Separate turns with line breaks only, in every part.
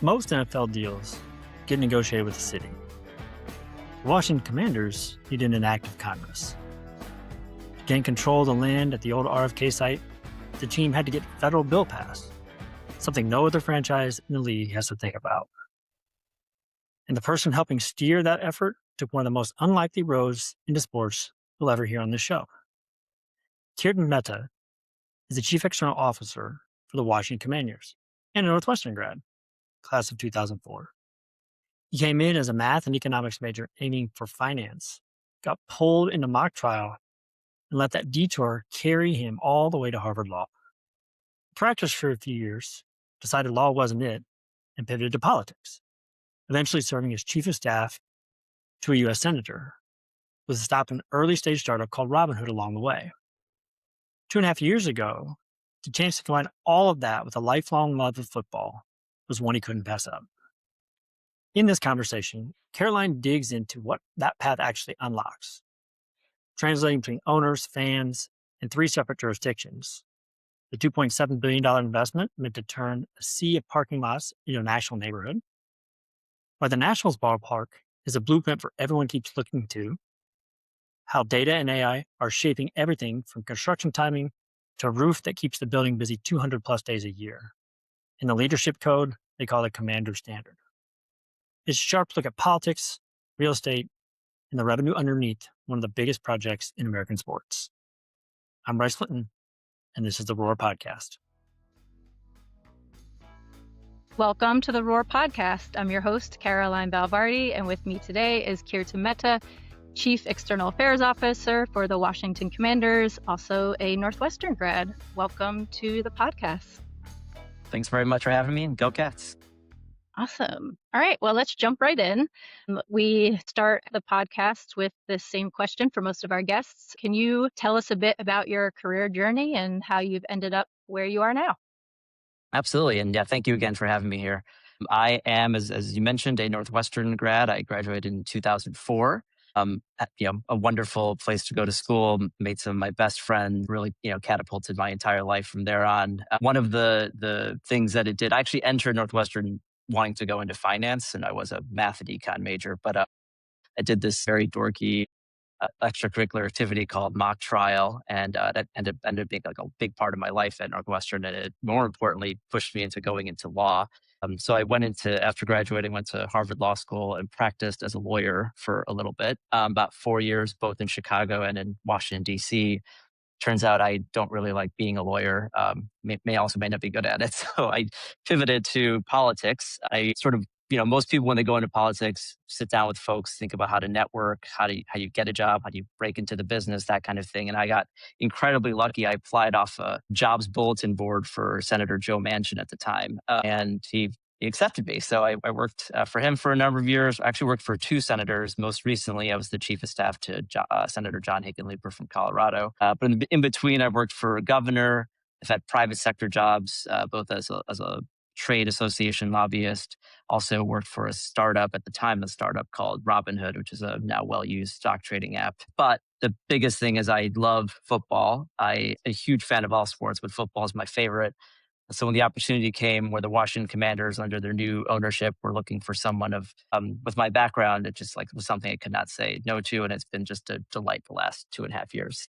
Most NFL deals get negotiated with the city. The Washington Commanders needed an act of Congress. To gain control of the land at the old RFK site, the team had to get federal bill passed, something no other franchise in the league has to think about. And the person helping steer that effort took one of the most unlikely roads into sports you'll ever hear on this show. Kirtan Mehta is the Chief External Officer for the Washington Commanders and a Northwestern grad, class of 2004. He came in as a math and economics major aiming for finance, got pulled into mock trial, and let that detour carry him all the way to Harvard Law. Practiced for a few years, decided law wasn't it, and pivoted to politics, eventually serving as chief of staff to a U.S. senator, with a stop in an early-stage startup called Robinhood along the way. 2.5 years ago, the chance to combine all of that with a lifelong love of football was one he couldn't pass up. In this conversation, Caroline digs into what that path actually unlocks, translating between owners, fans, and 3 separate jurisdictions. The $2.7 billion investment meant to turn a sea of parking lots into a national neighborhood. Why the Nationals ballpark is a blueprint for everyone keeps looking to. How data and AI are shaping everything from construction timing to a roof that keeps the building busy 200 plus days a year. In the leadership code, they call it Commander Standard. It's a sharp look at politics, real estate, and the revenue underneath one of the biggest projects in American sports. I'm Bryce Clinton, and this is the Roar Podcast.
Welcome to the Roar Podcast. I'm your host, Caroline Valvardi, and with me today is Kirtan Mehta, Chief External Affairs Officer for the Washington Commanders, also a Northwestern grad. Welcome to the podcast.
Thanks very much for having me, and go Cats.
Awesome. All right, well, let's jump right in. We start the podcast with the same question for most of our guests. Can you tell us a bit about your career journey and how you've ended up where you are now?
Absolutely. And yeah, thank you again for having me here. I am, as you mentioned, a Northwestern grad. I graduated in 2004. A wonderful place to go to school, made some of my best friends, really, catapulted my entire life from there on. One of the things that it did, I actually entered Northwestern wanting to go into finance, and I was a math and econ major, but I did this very dorky extracurricular activity called mock trial, and that ended up being like a big part of my life at Northwestern, and it more importantly pushed me into going into law. So I after graduating, went to Harvard Law School and practiced as a lawyer for a little bit, about 4 years, both in Chicago and in Washington, D.C. Turns out I don't really like being a lawyer, may not be good at it. So I pivoted to politics. I sort of, most people when they go into politics, sit down with folks, think about how to network, how you get a job, how do you break into the business, that kind of thing. And I got incredibly lucky. I applied off a jobs bulletin board for Senator Joe Manchin at the time, and he accepted me. So I worked for him for a number of years. I actually worked for 2 senators. Most recently, I was the chief of staff to Senator John Hickenlooper from Colorado. But in between, I worked for a governor. I've had private sector jobs, both as a trade association lobbyist. Also worked for a startup at the time, called Robinhood, which is a now well-used stock trading app. But the biggest thing is I love football. I'm a huge fan of all sports, but football is my favorite. So when the opportunity came where the Washington Commanders, under their new ownership, were looking for someone with my background, it just was something I could not say no to. And it's been just a delight the last 2.5 years.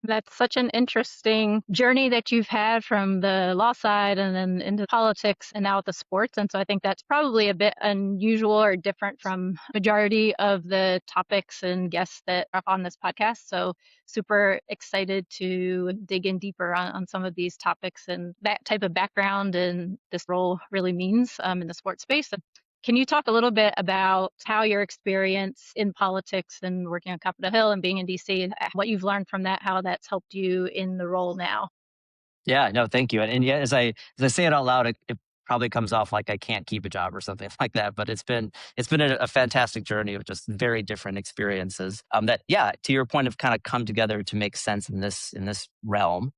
That's such an interesting journey that you've had from the law side and then into politics and now with the sports. And so I think that's probably a bit unusual or different from majority of the topics and guests that are on this podcast. So super excited to dig in deeper on some of these topics and that type of background and this role really means in the sports space. Can you talk a little bit about how your experience in politics and working on Capitol Hill and being in DC, what you've learned from that, how that's helped you in the role now?
Yeah, no, thank you. And yeah, as I say it out loud, it probably comes off like I can't keep a job or something like that. But it's been a fantastic journey of just very different experiences that, yeah, to your point, have kind of come together to make sense in this realm.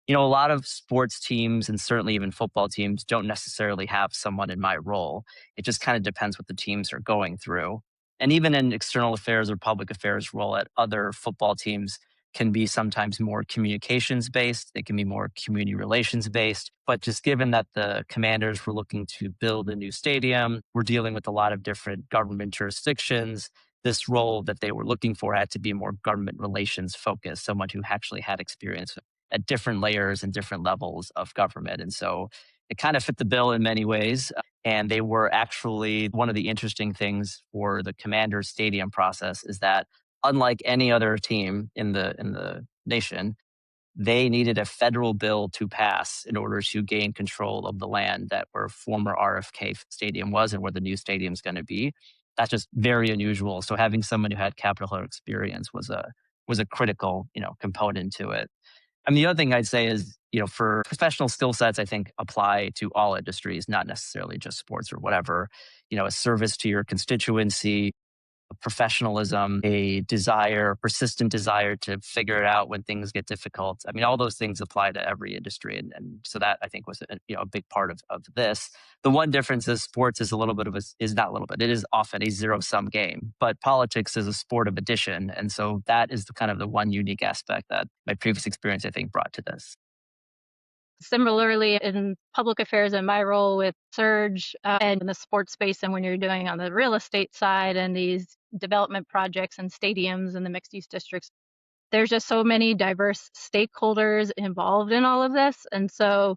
A lot of sports teams and certainly even football teams don't necessarily have someone in my role. It just kind of depends what the teams are going through. And even in external affairs or public affairs role at other football teams, can be sometimes more communications based. They can be more community relations based. But just given that the commanders were looking to build a new stadium, we're dealing with a lot of different government jurisdictions. This role that they were looking for had to be more government relations focused, someone who actually had experience at different layers and different levels of government. And so it kind of fit the bill in many ways. And they were actually one of the interesting things for the Commanders Stadium process is that unlike any other team in the nation, they needed a federal bill to pass in order to gain control of the land that where former RFK Stadium was and where the new stadium is going to be. That's just very unusual. So having someone who had Capitol Hill experience was a critical component to it. And the other thing I'd say is, for professional skill sets, I think apply to all industries, not necessarily just sports or whatever. A service to your constituency, a professionalism, a persistent desire to figure it out when things get difficult. I mean, all those things apply to every industry. And so that I think was a big part of this. The one difference is sports is it is often a zero-sum game, but politics is a sport of addition. And so that is the one unique aspect that my previous experience, I think, brought to this.
Similarly, in public affairs in my role with Surge and in the sports space, and when you're doing on the real estate side and these development projects and stadiums and the mixed use districts, there's just so many diverse stakeholders involved in all of this. And so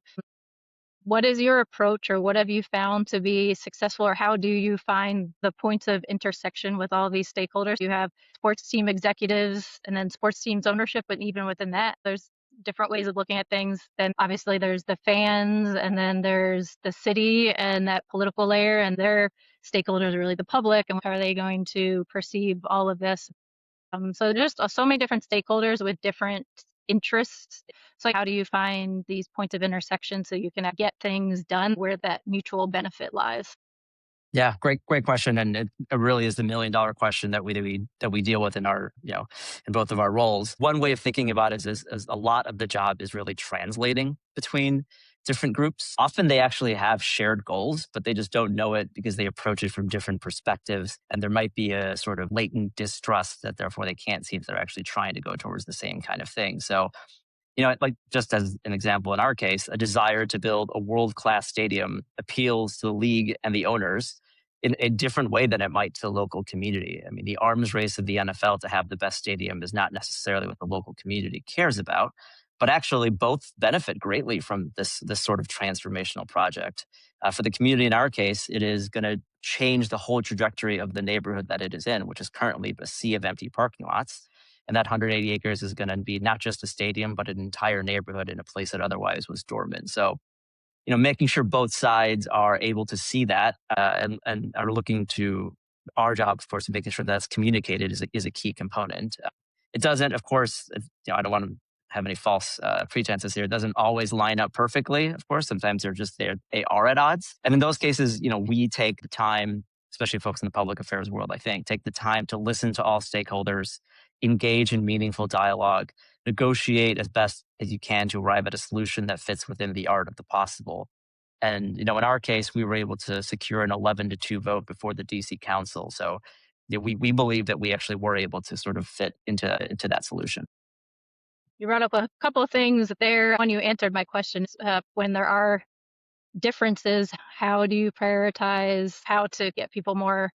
what is your approach, or what have you found to be successful, or how do you find the points of intersection with all these stakeholders? You have sports team executives and then sports teams ownership, but even within that, there's different ways of looking at things. Then obviously there's the fans, and then there's the city and that political layer, and their stakeholders are really the public, and how are they going to perceive all of this? So there's just so many different stakeholders with different interests. So how do you find these points of intersection so you can get things done where that mutual benefit lies?
Yeah, great question, and it really is the $1 million question that we deal with in our in both of our roles. One way of thinking about it is a lot of the job is really translating between different groups. Often they actually have shared goals, but they just don't know it because they approach it from different perspectives, and there might be a sort of latent distrust that therefore they can't see if they're actually trying to go towards the same kind of thing. So like just as an example, in our case, a desire to build a world-class stadium appeals to the league and the owners in a different way than it might to the local community. I mean, the arms race of the NFL to have the best stadium is not necessarily what the local community cares about, but actually both benefit greatly from this sort of transformational project. For the community, in our case, it is going to change the whole trajectory of the neighborhood that it is in, which is currently a sea of empty parking lots. And that 180 acres is going to be not just a stadium, but an entire neighborhood in a place that otherwise was dormant. So, making sure both sides are able to see that and are looking to our job, of course, and making sure that's communicated is a key component. It doesn't, of course, I don't want to have any false pretenses here. It doesn't always line up perfectly. Of course, sometimes they are at odds. And in those cases, we take the time, especially folks in the public affairs world, I think, take the time to listen to all stakeholders, engage in meaningful dialogue, negotiate as best as you can to arrive at a solution that fits within the art of the possible. And, in our case, we were able to secure an 11-2 vote before the DC Council. So we believe that we actually were able to sort of fit into that solution.
You brought up a couple of things there when you answered my questions. When there are differences, how do you prioritize how to get people more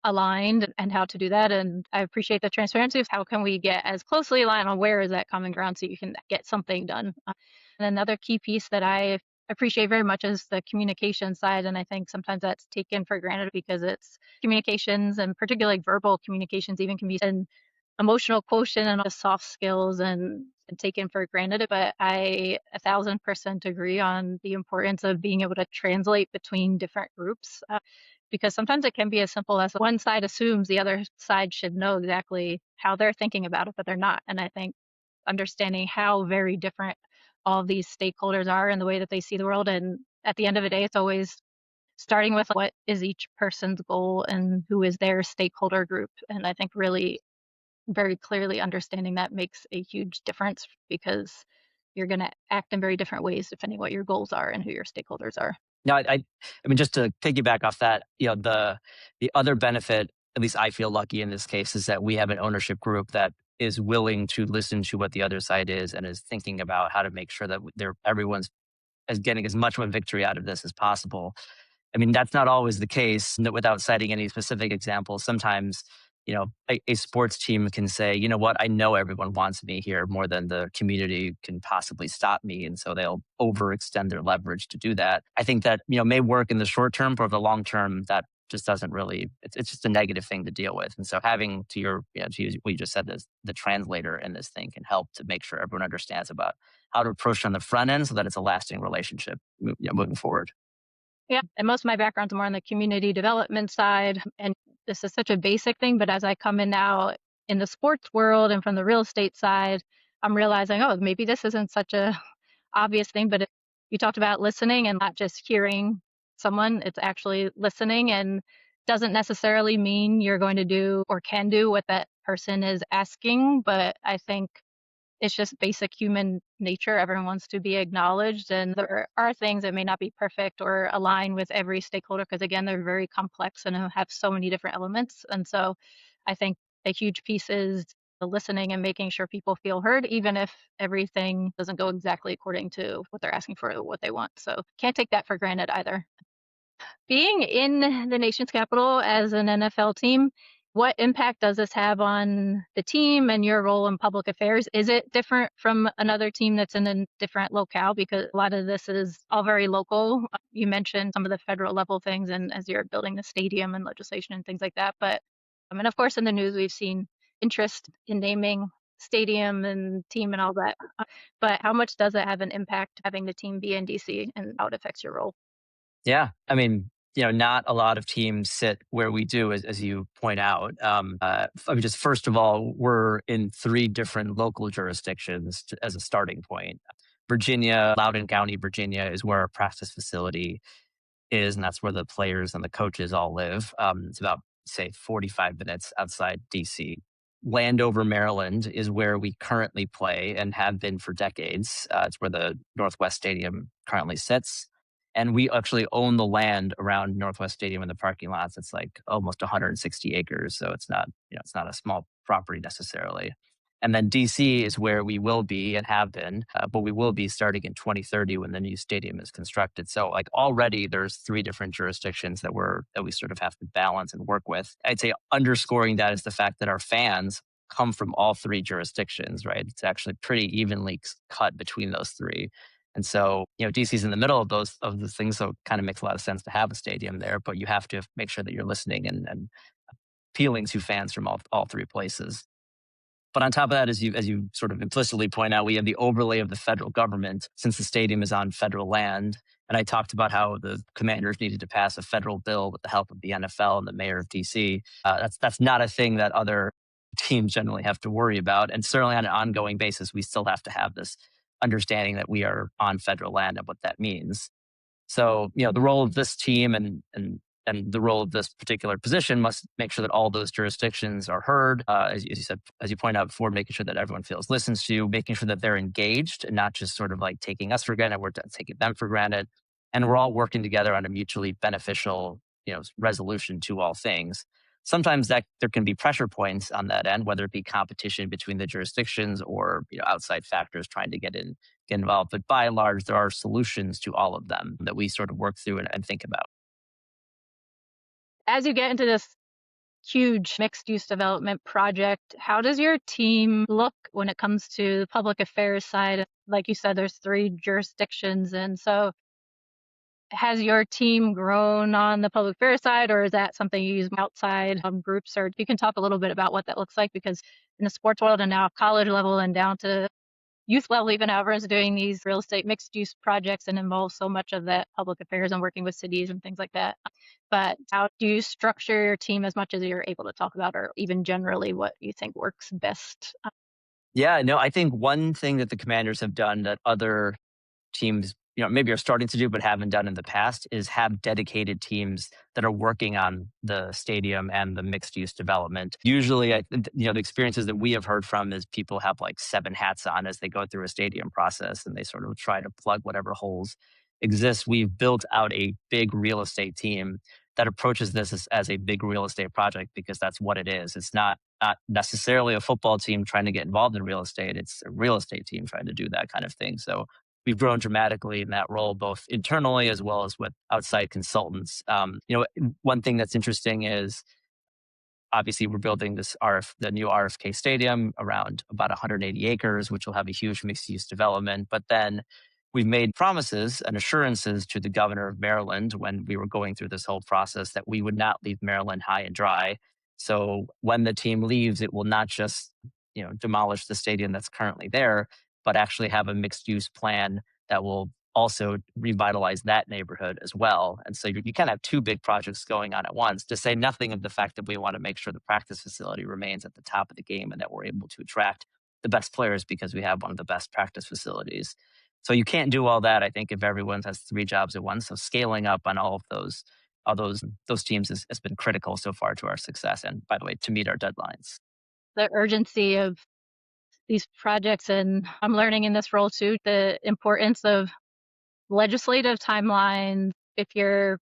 aligned and how to do that? And I appreciate the transparency of how can we get as closely aligned on where is that common ground so you can get something done. And another key piece that I appreciate very much is the communication side. And I think sometimes that's taken for granted because it's communications, and particularly verbal communications even can be an emotional quotient and all the soft skills and taken for granted. But I 1,000% agree on the importance of being able to translate between different groups. Because sometimes it can be as simple as one side assumes the other side should know exactly how they're thinking about it, but they're not. And I think understanding how very different all of these stakeholders are in the way that they see the world. And at the end of the day, it's always starting with what is each person's goal and who is their stakeholder group. And I think really very clearly understanding that makes a huge difference because you're going to act in very different ways depending what your goals are and who your stakeholders are.
Now, I mean, just to piggyback off that, the other benefit, at least I feel lucky in this case, is that we have an ownership group that is willing to listen to what the other side is and is thinking about how to make sure that everyone's getting as much of a victory out of this as possible. I mean, that's not always the case. Without citing any specific examples, sometimes, a sports team can say, you know what, I know everyone wants me here more than the community can possibly stop me. And so they'll overextend their leverage to do that. I think that, may work in the short term, but over the long term, that just doesn't really, it's just a negative thing to deal with. And so having to what you just said, the translator in this thing can help to make sure everyone understands about how to approach on the front end so that it's a lasting relationship moving forward.
Yeah. And most of my background's more on the community development side. And this is such a basic thing, but as I come in now in the sports world and from the real estate side, I'm realizing, oh, maybe this isn't such a obvious thing, but you talked about listening and not just hearing someone, it's actually listening, and doesn't necessarily mean you're going to do or can do what that person is asking. But I think it's just basic human nature. Everyone wants to be acknowledged, and there are things that may not be perfect or align with every stakeholder because, again, they're very complex and have so many different elements. And so I think a huge piece is the listening and making sure people feel heard, even if everything doesn't go exactly according to what they're asking for or what they want. So can't take that for granted either. Being in the nation's capital as an NFL team, what impact does this have on the team and your role in public affairs? Is it different from another team that's in a different locale? Because a lot of this is all very local. You mentioned some of the federal level things and as you're building the stadium and legislation and things like that. But I mean, of course, in the news, we've seen interest in naming stadium and team and all that. But how much does it have an impact having the team be in DC and how it affects your role?
Yeah. I mean, not a lot of teams sit where we do, as you point out. I mean, just first of all, we're in 3 different local jurisdictions as a starting point. Virginia, Loudoun County, Virginia is where our practice facility is, and that's where the players and the coaches all live. It's about, say, 45 minutes outside DC. Landover, Maryland is where we currently play and have been for decades. It's where the Northwest Stadium currently sits. And we actually own the land around Northwest Stadium and the parking lots. It's like almost 160 acres. So it's not, it's not a small property necessarily. And then DC is where we will be and have been, but we will be starting in 2030 when the new stadium is constructed. So like already there's 3 different jurisdictions that we sort of have to balance and work with. I'd say underscoring that is the fact that our fans come from all 3 jurisdictions, right? It's actually pretty evenly cut between those 3. And so, DC's in the middle of the things, so it kind of makes a lot of sense to have a stadium there, but you have to make sure that you're listening and appealing to fans from all 3 places. But on top of that, as you sort of implicitly point out, we have the overlay of the federal government since the stadium is on federal land. And I talked about how the Commanders needed to pass a federal bill with the help of the NFL and the mayor of DC. That's not a thing that other teams generally have to worry about. And certainly on an ongoing basis, we still have to have this understanding that we are on federal land and what that means. So, the role of this team and the role of this particular position must make sure that all those jurisdictions are heard. As you said, as you point out before, making sure that everyone feels listened to, making sure that they're engaged and not just sort of like taking us for granted, we're taking them for granted. And we're all working together on a mutually beneficial, resolution to all things. Sometimes that there can be pressure points on that end, whether it be competition between the jurisdictions or outside factors trying to get involved. But by and large, there are solutions to all of them that we sort of work through and think about.
As you get into this huge mixed use development project, how does your team look when it comes to the public affairs side? Like you said, there's 3 jurisdictions. And so has your team grown on the public affairs side, or is that something you use outside groups? Or you can talk a little bit about what that looks like, because in the sports world and now college level and down to youth level, even everyone's doing these real estate mixed use projects and involves so much of that public affairs and working with cities and things like that. But how do you structure your team as much as you're able to talk about, or even generally what you think works best?
Yeah, no, I think one thing that the Commanders have done that other teams, maybe are starting to do but haven't done in the past is have dedicated teams that are working on the stadium and the mixed use development. Usually, the experiences that we have heard from is people have like 7 hats on as they go through a stadium process and they sort of try to plug whatever holes exist. We've built out a big real estate team that approaches this as a big real estate project, because that's what it is. It's not necessarily a football team trying to get involved in real estate. It's a real estate team trying to do that kind of thing. So we've grown dramatically in that role, both internally as well as with outside consultants. One thing that's interesting is, obviously, we're building the new RFK Stadium around about 180 acres, which will have a huge mixed-use development. But then we've made promises and assurances to the governor of Maryland when we were going through this whole process that we would not leave Maryland high and dry. So when the team leaves, it will not just demolish the stadium that's currently there, but actually have a mixed-use plan that will also revitalize that neighborhood as well. And so you kind of have two big projects going on at once, to say nothing of the fact that we want to make sure the practice facility remains at the top of the game and that we're able to attract the best players because we have one of the best practice facilities. So you can't do all that, I think, if everyone has three jobs at once. So scaling up on all those teams has been critical so far to our success, and, by the way, to meet our deadlines.
The urgency of these projects, and I'm learning in this role too, the importance of legislative timelines. If you're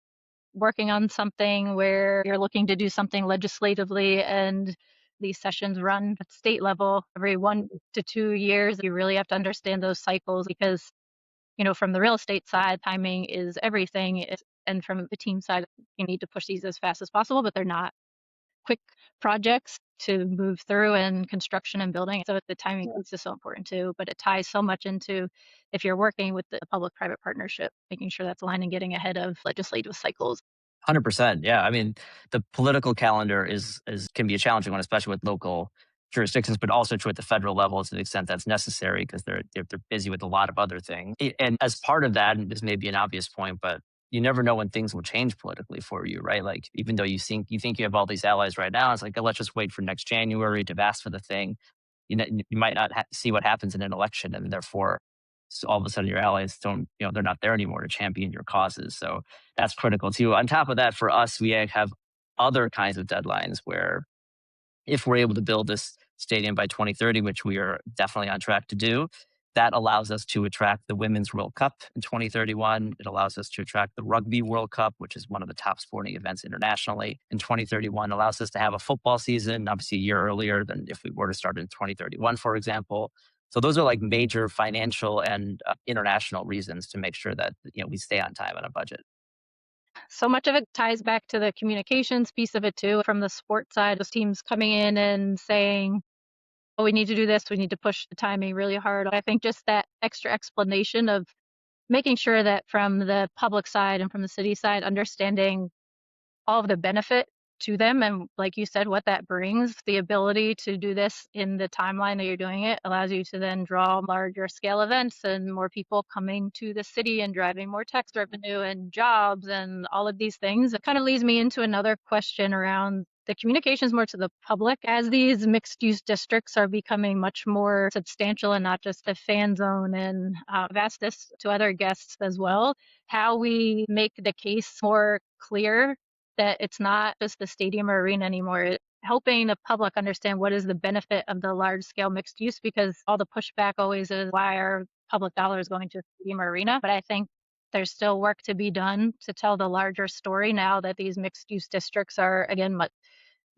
working on something where you're looking to do something legislatively and these sessions run at state level every 1 to 2 years, you really have to understand those cycles, because from the real estate side, timing is everything. And from the team side, you need to push these as fast as possible, but they're not quick projects to move through, and construction and building. So the timing piece is so important too, but it ties so much into, if you're working with the public-private partnership, making sure that's aligned and getting ahead of legislative cycles.
100%. Yeah. I mean, the political calendar can be a challenging one, especially with local jurisdictions, but also true at the federal level to the extent that's necessary, because they're busy with a lot of other things. And as part of that, and this may be an obvious point, but you never know when things will change politically for you, right? Like, even though you think you have all these allies right now, it's like, oh, let's just wait for next January to ask for the thing. You might not see what happens in an election, and therefore, so all of a sudden your allies don't, they're not there anymore to champion your causes. So that's critical too. On top of that, for us, we have other kinds of deadlines where, if we're able to build this stadium by 2030, which we are definitely on track to do, that allows us to attract the Women's World Cup in 2031. It allows us to attract the Rugby World Cup, which is one of the top sporting events internationally, in 2031. It allows us to have a football season, obviously a year earlier than if we were to start in 2031, for example. So those are like major financial and international reasons to make sure that we stay on time and on budget.
So much of it ties back to the communications piece of it too. From the sports side, those teams coming in and saying, oh, we need to do this, we need to push the timing really hard. I think just that extra explanation of making sure that from the public side and from the city side, understanding all of the benefit to them, and like you said, what that brings, the ability to do this in the timeline that you're doing it allows you to then draw larger scale events and more people coming to the city and driving more tax revenue and jobs and all of these things. It kind of leads me into another question around the communications more to the public, as these mixed use districts are becoming much more substantial and not just a fan zone. And I've asked this to other guests as well, how we make the case more clear that it's not just the stadium or arena anymore, helping the public understand what is the benefit of the large scale mixed use, because all the pushback always is, why are public dollars going to stadium or arena? But I think there's still work to be done to tell the larger story now that these mixed use districts are, again,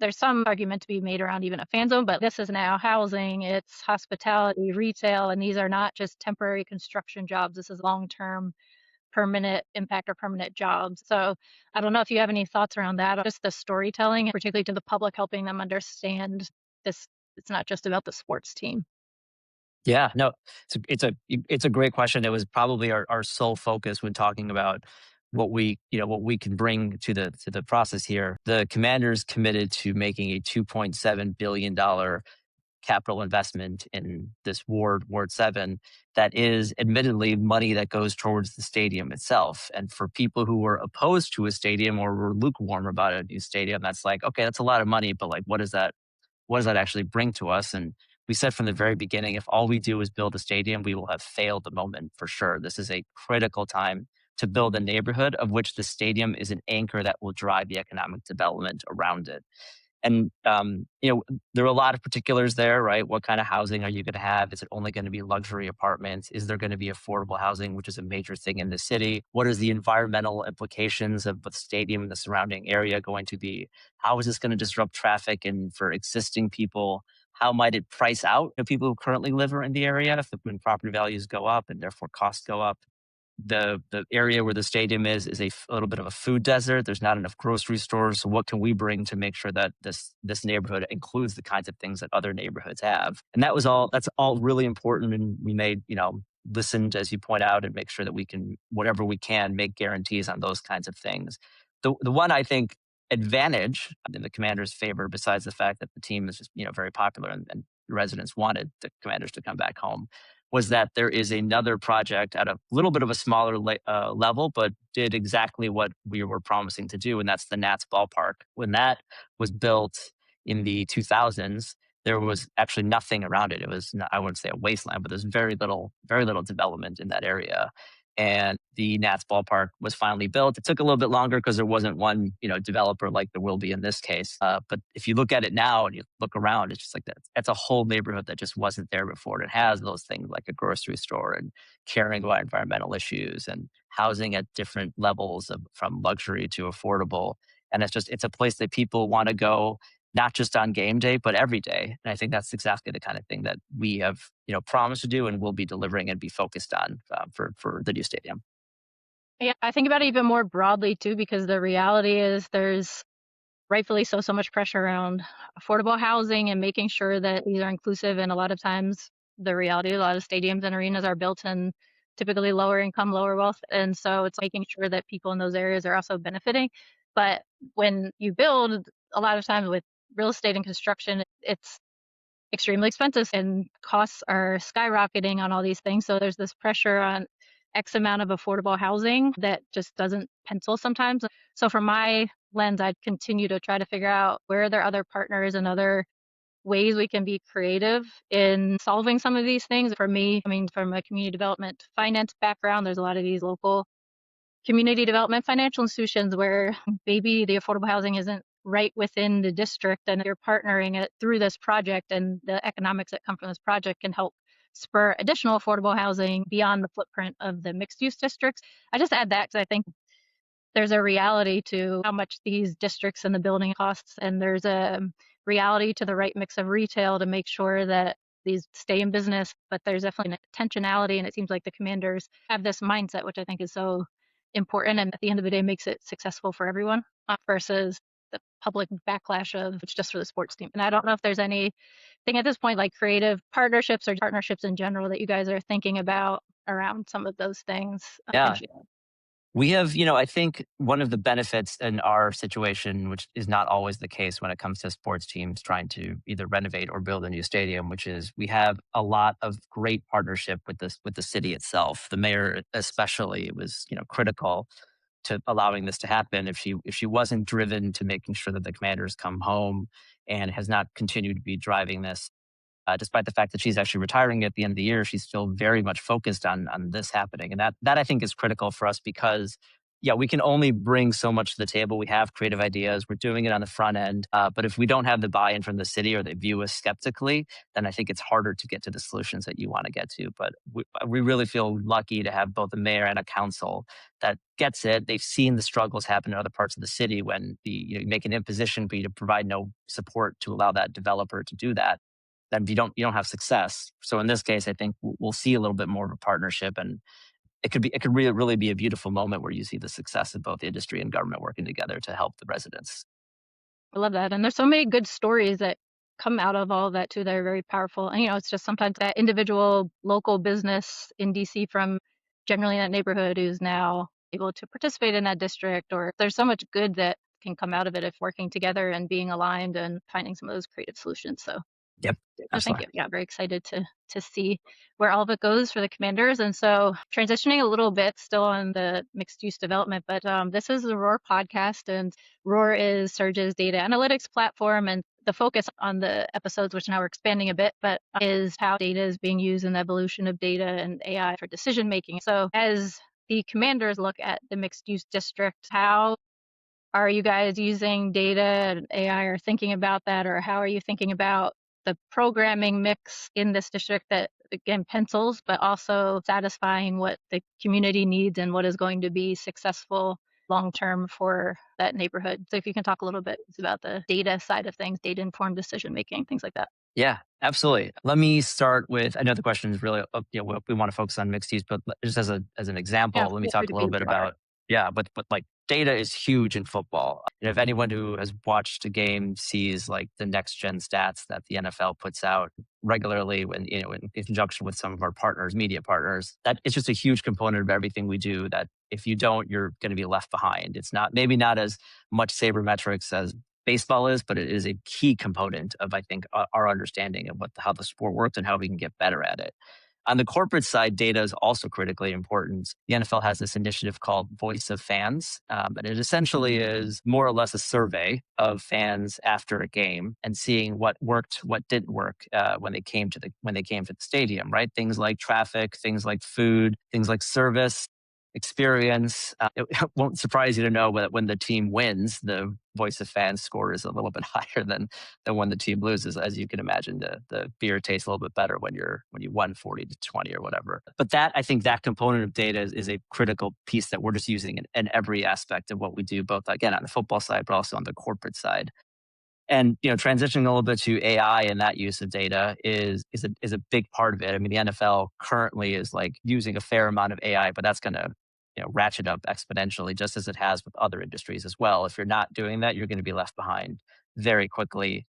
there's some argument to be made around even a fan zone, but this is now housing, it's hospitality, retail, and these are not just temporary construction jobs. This is long-term permanent impact or permanent jobs. So I don't know if you have any thoughts around that, just the storytelling, particularly to the public, helping them understand this. It's not just about the sports team.
Yeah, no, it's a great question. It was probably our sole focus when talking about what we can bring to the process here. The Commanders committed to making a $2.7 billion capital investment in this Ward 7 that is admittedly money that goes towards the stadium itself. And for people who were opposed to a stadium or were lukewarm about a new stadium, that's like, okay, that's a lot of money, but like, what does that actually bring to us? And we said from the very beginning, if all we do is build a stadium, we will have failed the moment for sure. This is a critical time to build a neighborhood of which the stadium is an anchor that will drive the economic development around it. And, there are a lot of particulars there, right? What kind of housing are you going to have? Is it only going to be luxury apartments? Is there going to be affordable housing, which is a major thing in the city? What is the environmental implications of the stadium and the surrounding area going to be? How is this going to disrupt traffic and for existing people? How might it price out the people who currently live in the area when property values go up and therefore costs go up? The area where the stadium is a little bit of a food desert. There's not enough grocery stores. So what can we bring to make sure that this neighborhood includes the kinds of things that other neighborhoods have? And that's all really important. And we made, listened, as you point out, and make sure that we can, whatever we can, make guarantees on those kinds of things. The one I think advantage in the Commanders' favor, besides the fact that the team is just, very popular and residents wanted the Commanders to come back home, was that there is another project at a little bit of a smaller level, but did exactly what we were promising to do, and that's the Nats ballpark. When that was built in the 2000s, there was actually nothing around it. It was, I wouldn't say a wasteland, but there's very little development in that area. And the Nats ballpark was finally built. It took a little bit longer because there wasn't one, developer like there will be in this case. But if you look at it now and you look around, it's just like that. It's a whole neighborhood that just wasn't there before. And it has those things like a grocery store and caring about environmental issues and housing at different levels from luxury to affordable. And it's a place that people want to go, not just on game day, but every day. And I think that's exactly the kind of thing that we have, promised to do and will be delivering and be focused on for the new stadium.
Yeah, I think about it even more broadly too, because the reality is there's rightfully so much pressure around affordable housing and making sure that these are inclusive. And a lot of times the reality, a lot of stadiums and arenas are built in typically lower income, lower wealth. And so it's making sure that people in those areas are also benefiting. But when you build, a lot of times with real estate and construction, it's extremely expensive and costs are skyrocketing on all these things. So there's this pressure on X amount of affordable housing that just doesn't pencil sometimes. So from my lens, I'd continue to try to figure out where are there other partners and other ways we can be creative in solving some of these things. For me, from a community development finance background, there's a lot of these local community development financial institutions where maybe the affordable housing isn't right within the district and you're partnering it through this project, and the economics that come from this project can help spur additional affordable housing beyond the footprint of the mixed use districts. I just add that because I think there's a reality to how much these districts and the building costs, and there's a reality to the right mix of retail to make sure that these stay in business, but there's definitely an intentionality, and it seems like the Commanders have this mindset, which I think is so important, and at the end of the day makes it successful for everyone versus the public backlash of it's just for the sports team. And I don't know if there's anything at this point like creative partnerships or partnerships in general that you guys are thinking about around some of those things.
Yeah. We have, I think one of the benefits in our situation, which is not always the case when it comes to sports teams trying to either renovate or build a new stadium, which is we have a lot of great partnership with the city itself. The mayor, especially, was, critical to allowing this to happen. If she wasn't driven to making sure that the Commanders come home and has not continued to be driving this, despite the fact that she's actually retiring at the end of the year, she's still very much focused on this happening. And that I think is critical for us because, yeah, we can only bring so much to the table. We have creative ideas. We're doing it on the front end. But if we don't have the buy-in from the city or they view us skeptically, then I think it's harder to get to the solutions that you want to get to. But we really feel lucky to have both a mayor and a council that gets it. They've seen the struggles happen in other parts of the city when you make an imposition for you to provide no support to allow that developer to do that. Then you don't have success. So in this case, I think we'll see a little bit more of a partnership, and it could really be a beautiful moment where you see the success of both industry and government working together to help the residents.
I love that. And there's so many good stories that come out of all of that too that are very powerful. And it's just sometimes that individual local business in DC from generally in that neighborhood who's now able to participate in that district, or there's so much good that can come out of it if working together and being aligned and finding some of those creative solutions. So
Yep.
thank you. Yeah, very excited to see where all of it goes for the Commanders. And so transitioning a little bit still on the mixed use development, but this is the Roar podcast, and Roar is Surge's data analytics platform. And the focus on the episodes, which now we're expanding a bit, but is how data is being used in the evolution of data and AI for decision making. So as the Commanders look at the mixed use district, how Are you guys using data and AI or thinking about that? Or how are you thinking about the programming mix in this district that, again, pencils, but also satisfying what the community needs and what is going to be successful long term for that neighborhood? So if you can talk a little bit about the data side of things, data informed decision making, things like that.
Yeah, absolutely. Let me start with, I know the question is really, we want to focus on mixed use, but just as an
Yeah,
example, let me
feel free
talk
to
a
be
little bit
broader.
about, yeah, but like data is huge in football. If anyone who has watched a game sees like the next gen stats that the NFL puts out regularly when, in conjunction with some of our partners, media partners, that it's just a huge component of everything we do that if you don't, you're going to be left behind. It's not, maybe not as much sabermetrics as baseball is, but it is a key component of, I think, our understanding of how the sport works and how we can get better at it. On the corporate side, data is also critically important. The NFL has this initiative called Voice of Fans, and it essentially is more or less a survey of fans after a game and seeing what worked, what didn't work when they came to the stadium. Right, things like traffic, things like food, things like service, experience. It won't surprise you to know that when the team wins, the voice of fans score is a little bit higher than when the team loses. As you can imagine, the beer tastes a little bit better when you won 40-20 or whatever. But that, I think, that component of data is a critical piece that we're just using in every aspect of what we do, both again on the football side, but also on the corporate side. And transitioning a little bit to AI and that use of data is a big part of it. I mean, the NFL currently is like using a fair amount of AI, but that's going to ratchet up exponentially, just as it has with other industries as well. If you're not doing that, you're going to be left behind very quickly.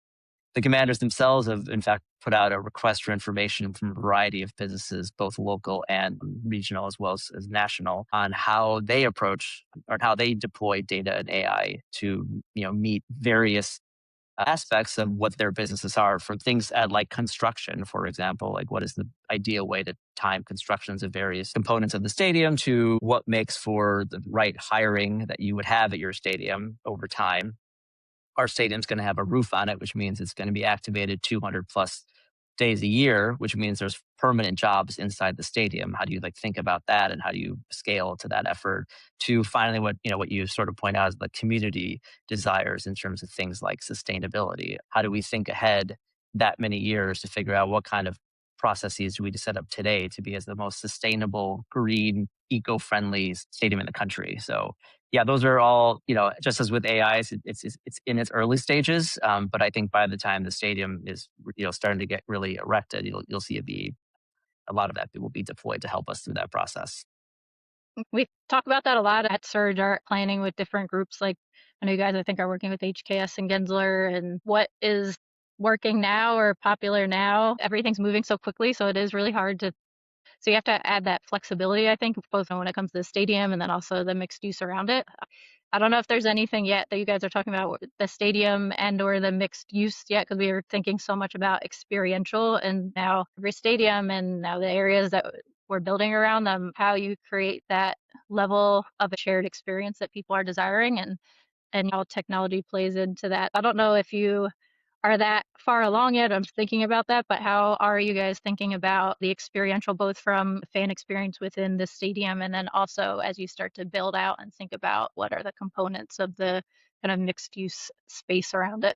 The Commanders themselves have, in fact, put out a request for information from a variety of businesses, both local and regional, as well as national, on how they approach or how they deploy data and AI to meet various aspects of what their businesses are, from things at like construction, for example, like what is the ideal way to time constructions of various components of the stadium, to what makes for the right hiring that you would have at your stadium over time. Our stadium's going to have a roof on it, which means it's going to be activated 200 plus days a year, which means there's permanent jobs inside the stadium. How do you think about that, and how do you scale to that effort? To finally, what you sort of point out is the community desires in terms of things like sustainability. How do we think ahead that many years to figure out what kind of processes do we set up today to be as the most sustainable, green, eco-friendly stadium in the country? So yeah, those are all, just as with AI, it's in its early stages. But I think by the time the stadium is, starting to get really erected, you'll see a lot of that will be deployed to help us through that process.
We talk about that a lot at Surge Art, planning with different groups. Like, I know you guys, I think, are working with HKS and Gensler, and what is working now or popular now. Everything's moving so quickly, so it is really hard to. So you have to add that flexibility, I think, both when it comes to the stadium and then also the mixed use around it. I don't know if there's anything yet that you guys are talking about with the stadium and or the mixed use yet, because we were thinking so much about experiential, and now every stadium and now the areas that we're building around them, how you create that level of a shared experience that people are desiring, and how technology plays into that. I don't know if you are that far along yet. I'm thinking about that, but how are you guys thinking about the experiential, both from fan experience within the stadium and then also as you start to build out and think about what are the components of the kind of mixed use space around it?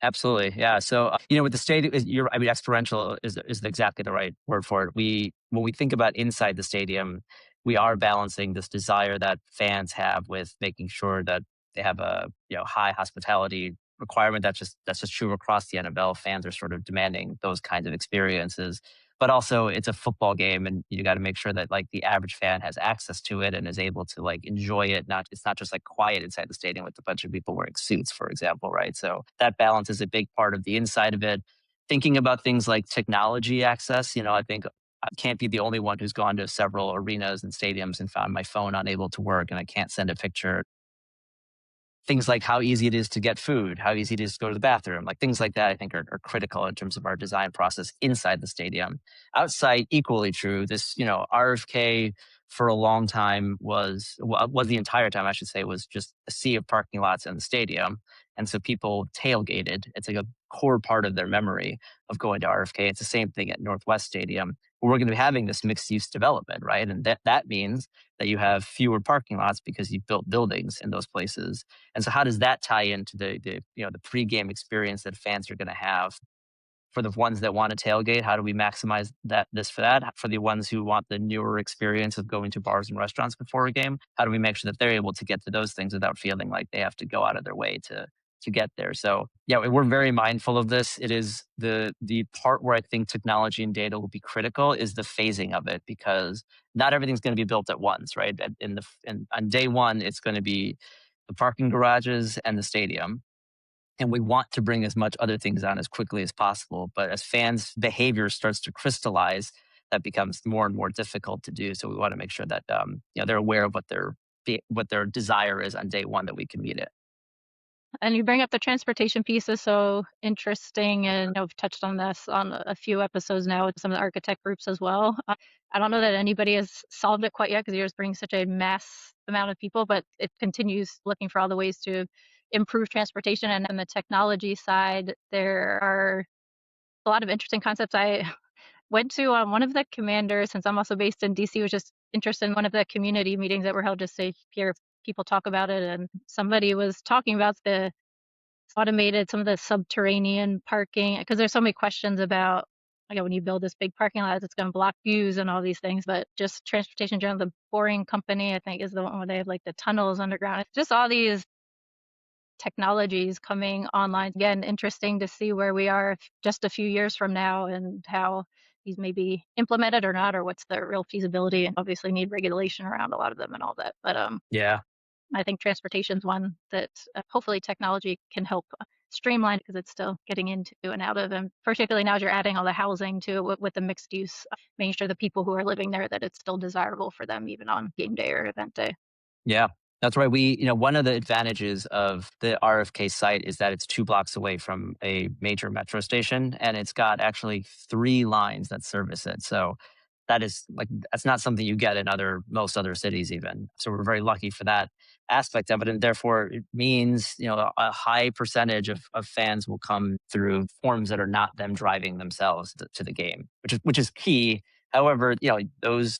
Absolutely. Yeah. So, with the stadium, experiential is exactly the right word for it. When we think about inside the stadium, we are balancing this desire that fans have with making sure that they have a, high hospitality requirement. That's just true across the NFL. Fans are sort of demanding those kinds of experiences. But also, it's a football game, and you got to make sure that the average fan has access to it and is able to enjoy it. It's not just quiet inside the stadium with a bunch of people wearing suits, for example, right? So that balance is a big part of the inside of it. Thinking about things like technology access, I think I can't be the only one who's gone to several arenas and stadiums and found my phone unable to work and I can't send a picture. Things like how easy it is to get food, how easy it is to go to the bathroom, things like that, I think are critical in terms of our design process inside the stadium. Outside, equally true. This, RFK for a long time was the entire time, I should say, was just a sea of parking lots in the stadium. And so people tailgated. It's like a core part of their memory of going to RFK. It's the same thing at Northwest Stadium. Well, we're going to be having this mixed use development, right? And that means that you have fewer parking lots because you've built buildings in those places. And so how does that tie into the the pregame experience that fans are going to have? For the ones that want to tailgate, how do we maximize this for that? For the ones who want the newer experience of going to bars and restaurants before a game, how do we make sure that they're able to get to those things without feeling like they have to go out of their way to get there? So yeah, we're very mindful of this. It is the part where I think technology and data will be critical is the phasing of it, because not everything's going to be built at once, right? On day one, it's going to be the parking garages and the stadium, and we want to bring as much other things on as quickly as possible. But as fans' behavior starts to crystallize, that becomes more and more difficult to do. So we want to make sure that they're aware of what their desire is on day one, that we can meet it.
And you bring up the transportation piece is so interesting, and I've touched on this on a few episodes now with some of the architect groups as well. I don't know that anybody has solved it quite yet because you're just bringing such a mass amount of people, but it continues looking for all the ways to improve transportation. And on the technology side, there are a lot of interesting concepts. I went to one of the commanders, since I'm also based in DC, was just interested in one of the community meetings that were held just to hear people talk about it. And somebody was talking about the automated, some of the subterranean parking, because there's so many questions about, when you build this big parking lot, it's going to block views and all these things. But just transportation general, the Boring Company, I think, is the one where they have like the tunnels underground. It's just all these technologies coming online. Again, interesting to see where we are just a few years from now and how these may be implemented or not, or what's the real feasibility. And obviously need regulation around a lot of them and all that. But
Yeah.
I think transportation is one that hopefully technology can help streamline, because it's still getting into and out of. And particularly now as you're adding all the housing to it with the mixed use, making sure the people who are living there, that it's still desirable for them even on game day or event day.
Yeah, that's right. One of the advantages of the RFK site is that it's 2 blocks away from a major metro station, and it's got actually 3 lines that service it. So that's not something you get in most other cities even. So we're very lucky for that aspect of it. And therefore it means, a high percentage of fans will come through forms that are not them driving themselves to the game, which is key. However, those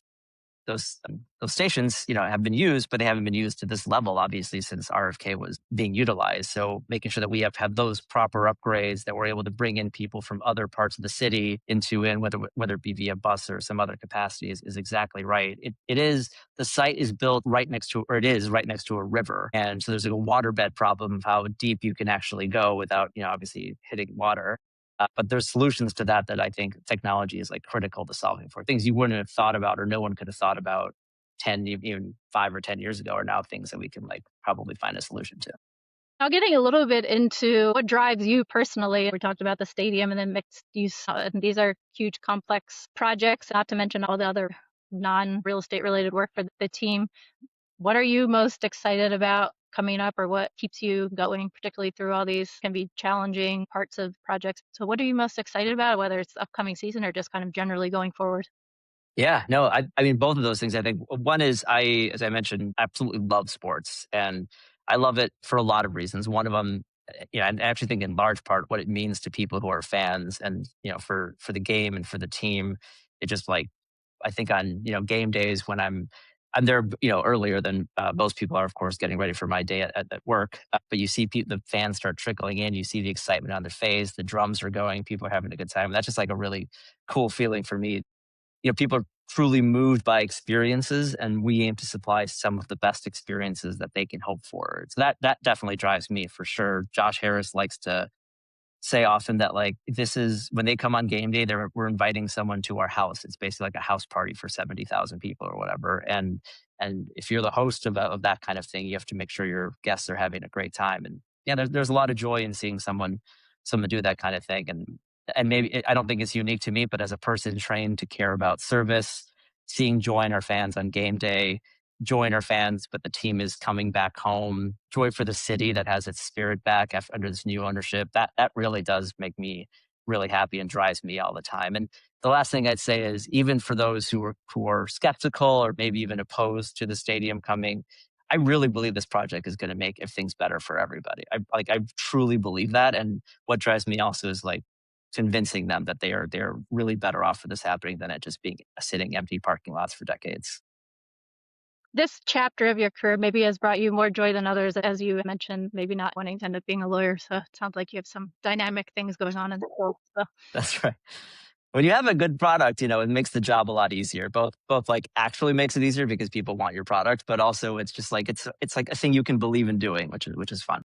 stations, have been used, but they haven't been used to this level, obviously, since RFK was being utilized. So making sure that we have those proper upgrades, that we're able to bring in people from other parts of the city whether it be via bus or some other capacity is exactly right. The site is built right next to, or it is right next to a river. And so there's a waterbed problem of how deep you can actually go without, obviously hitting water. But there's solutions to that I think technology is critical to solving for. Things you wouldn't have thought about or no one could have thought about 10, even 5 or 10 years ago are now things that we can probably find a solution to.
Now, getting a little bit into what drives you personally, we talked about the stadium and then mixed use. And these are huge, complex projects, not to mention all the other non-real estate related work for the team. What are you most excited about coming up, or what keeps you going, particularly through all these can be challenging parts of projects? So what are you most excited about, whether it's upcoming season or just kind of generally going forward?
Yeah, no, I mean, both of those things. I think one is as I mentioned, absolutely love sports, and I love it for a lot of reasons. One of them, and I actually think in large part what it means to people who are fans, and for the game and for the team. It just I think on game days when I'm there earlier than most people are, of course, getting ready for my day at work. But you see the fans start trickling in. You see the excitement on their face. The drums are going. People are having a good time. That's just a really cool feeling for me. People are truly moved by experiences, and we aim to supply some of the best experiences that they can hope for. So that definitely drives me for sure. Josh Harris likes to say often that this is when they come on game day, we're inviting someone to our house. It's basically like a house party for 70,000 people or whatever. And if you're the host of that kind of thing, you have to make sure your guests are having a great time. And yeah, there's a lot of joy in seeing someone do that kind of thing. And maybe I don't think it's unique to me, but as a person trained to care about service, seeing joy in our fans on game day, joy in our fans, but the team is coming back home, joy for the city that has its spirit back under this new ownership, that really does make me really happy and drives me all the time. And the last thing I'd say is, even for those who are skeptical or maybe even opposed to the stadium coming, I really believe this project is going to make things better for everybody. I truly believe that. And what drives me also is convincing them that they're really better off for this happening than it just being sitting empty parking lots for decades.
This chapter of your career maybe has brought you more joy than others, as you mentioned, maybe not wanting to end up being a lawyer. So it sounds like you have some dynamic things going on in the world. So
That's right. When you have a good product, it makes the job a lot easier. Both like actually makes it easier because people want your product, but also it's just like it's like a thing you can believe in doing, which is fun.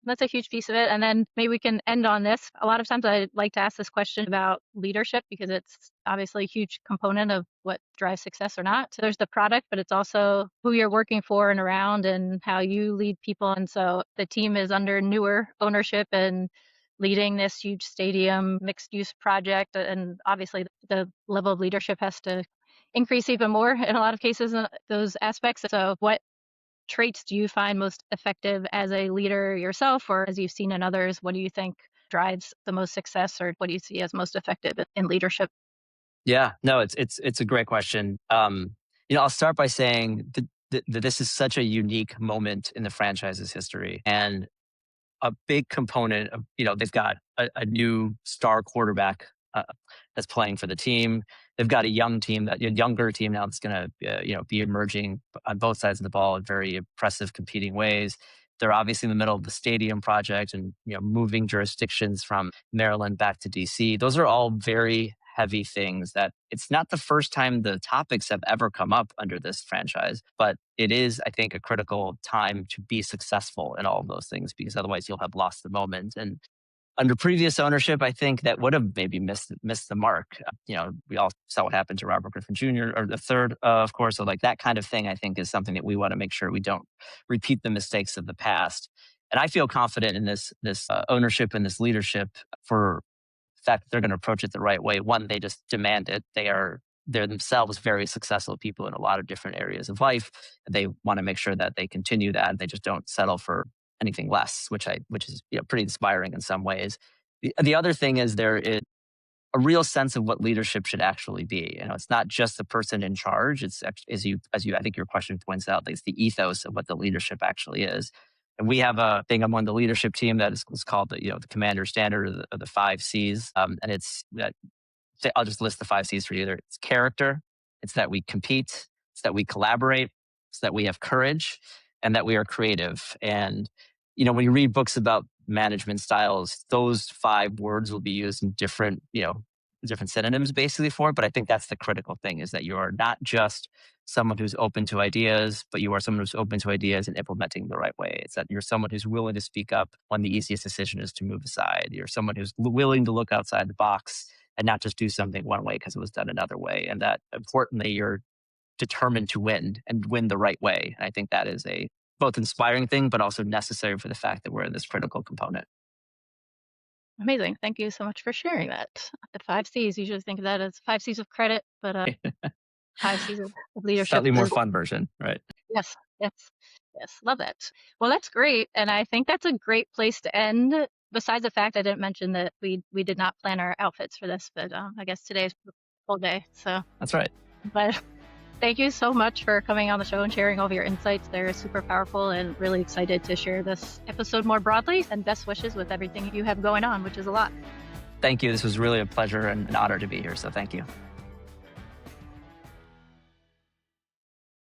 that's a huge piece of it. And then maybe we can end on this. A lot of times I like to ask this question about leadership because it's obviously a huge component of what drives success or not. So there's the product, but it's also who you're working for and around and how you lead people. And so the team is under newer ownership and leading this huge stadium mixed use project. And obviously the level of leadership has to increase even more in a lot of cases in those aspects. So what traits do you find most effective as a leader yourself, or as you've seen in others? What do you think drives the most success, or what do you see as most effective in leadership?
Yeah, no, it's a great question. I'll start by saying that this is such a unique moment in the franchise's history, and a big component of, they've got a new star quarterback that's playing for the team. They've got a younger team now that's going to be emerging on both sides of the ball in very impressive competing ways. They're obviously in the middle of the stadium project and moving jurisdictions from Maryland back to DC. Those are all very heavy things that it's not the first time the topics have ever come up under this franchise, but it is, I think, a critical time to be successful in all of those things, because otherwise you'll have lost the moment. And under previous ownership, I think that would have maybe missed the mark. We all saw what happened to Robert Griffin Jr. or the third, of course. So like that kind of thing, I think, is something that we want to make sure we don't repeat the mistakes of the past. And I feel confident in this ownership and this leadership for the fact that they're going to approach it the right way. One, they just demand it. They're themselves very successful people in a lot of different areas of life. They want to make sure that they continue that. They just don't settle for anything less, which is pretty inspiring in some ways. The other thing is there is a real sense of what leadership should actually be. It's not just the person in charge. It's as you I think your question points out, it's the ethos of what the leadership actually is. And we have a thing among the leadership team that is called the Commander Standard, or the 5 C's, and it's that. I'll just list the 5 C's for you. It's character, it's that we compete, it's that we collaborate, it's that we have courage, and that we are creative. And when you read books about management styles, those 5 words will be used in different synonyms basically for it. But I think that's the critical thing, is that you are not just someone who's open to ideas, but you are someone who's open to ideas and implementing the right way. It's that you're someone who's willing to speak up when the easiest decision is to move aside. You're someone who's willing to look outside the box and not just do something one way because it was done another way. And that, importantly, you're determined to win and win the right way. And I think that is a both inspiring thing, but also necessary for the fact that we're in this critical component.
Amazing. Thank you so much for sharing that. The 5 C's, you should think of that as 5 C's of credit, but 5 C's of leadership.
Slightly more fun version, right?
Yes. Love that. Well, that's great. And I think that's a great place to end. Besides the fact I didn't mention that we did not plan our outfits for this, but I guess today's the whole day. So
that's right.
But thank you so much for coming on the show and sharing all of your insights. They're super powerful, and really excited to share this episode more broadly. And best wishes with everything you have going on, which is a lot.
Thank you. This was really a pleasure and an honor to be here. So thank you.